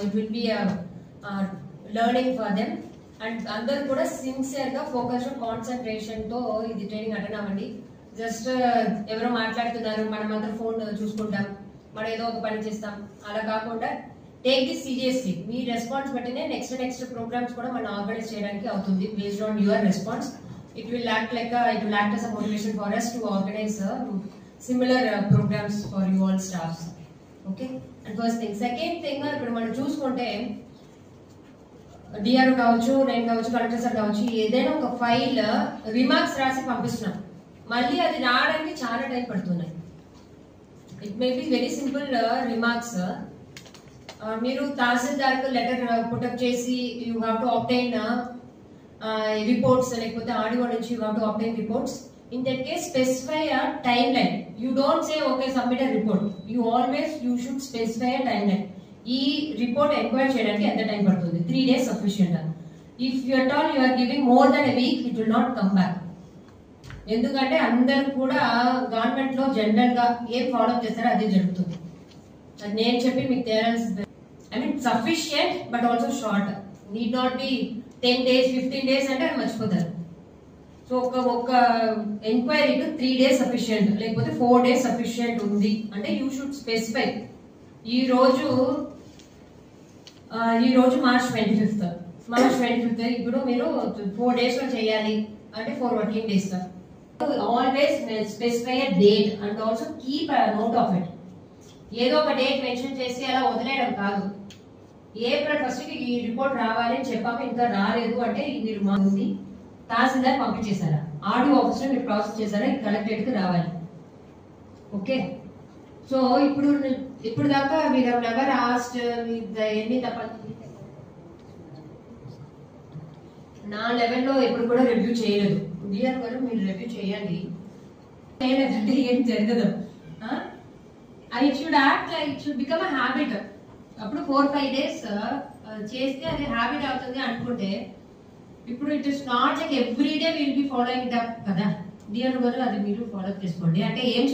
It will be a learning for them. And అందరూ కూడా sincere గా ఫోకస్ కాన్సన్ట్రేషన్ తో ఇది ట్రైనింగ్ అటెండ్ అవ్వండి. జస్ట్ ఎవరో మాట్లాడుతున్నారు, మనం అందరం ఫోన్ చూసుకుంటాం, మనం ఏదో ఒక పని చేస్తాం, అలా కాకుండా టేక్ దిస్ సీరియస్లీ. మీ రెస్పాన్స్ బట్టినే నెక్స్ట్ ప్రోగ్రామ్స్ కూడా మనం ఆర్గనైజ్ చేయడానికి అవుతుంది. Based on your response it will act as a motivation for us to organize similar programs for you all staffs. Okay, and first thing. Second thing, ఇప్పుడు మనం చూసుకుంటే DR కావచ్చు, నేను కావచ్చు, కలెక్టర్ సార్ కావచ్చు, ఏదైనా ఒక ఫైల్ రిమార్క్స్ రాసి పంపిస్తున్నాం, మళ్ళీ అది రావడానికి చాలా టైం పడుతున్నాయి. It may be very simple remarks. మీరు తహసీల్దార్కు లెటర్ పుటప్ చేసి యూ హ్యావ్ టు ఆబ్టైన్ reports, లేకపోతే ఆడియో నుంచి you have to obtain reports. In that case, specify a timeline. You don't say okay, submit a report. You should specify a timeline. ఈ report enquiry చేయడానికి ఎంత time పడుతుంది? 3 days sufficient. If you at all you are giving more than a week, it will not come back. ఎందుకంటే అందరూ కూడా government లో general గా ఏం ఫాలో చేస్తారో అదే జరుగుతుంది. అది నేను చెప్పి మీకు తేలాల్సింది. I mean sufficient but also short. Need not be 10 days 15 days అంటే అది మర్చిపోతారు. సో ఒక ఎంక్వైరీకి 3 days సఫిషియంట్, లేకపోతే 4 days సఫిషియంట్ ఉంది అంటే యూ షుడ్ స్పెసిఫై. ఈ రోజు మార్చ్ 25th, ఇప్పుడు మీరు 4 days లో చేయాలి అంటే 4 working days. Always specify a date and also keep note of it. ఏదో ఒక డేట్ మెన్షన్ చేసి అలా వదిలేయడం కాదు. ఏప్రిల్ 1st కి ఈ రిపోర్ట్ రావాలి అని చెప్పాము, ఇంకా రాలేదు అంటే మీరు ఉంది తహసీల్దార్ పంపించేశారా, ఆడియో ఆఫీసర్ మీరు ప్రాసెస్ చేశారా, కలెక్టరేట్ కి రావాలి. ఓకే, సో ఇప్పుడు దాకా మీరు నెవర్ ఆస్క్డ్ ఎన్ని తప్ప నా లెవెల్లో ఎప్పుడు కూడా రివ్యూ చేయలేదు. డిఆర్ గారు మీరు రివ్యూ చేయండి, చేయలేదంటే ఏం జరగదు. It should become a habit. అప్పుడు 4-5 days చేస్తే అది హ్యాబిట్ అవుతుంది అనుకుంటే, ఇప్పుడు it is not like every day will be following it up కదా. డిఆర్ గారు అది మీరు ఫాలో చేసుకోండి. అంటే ఏం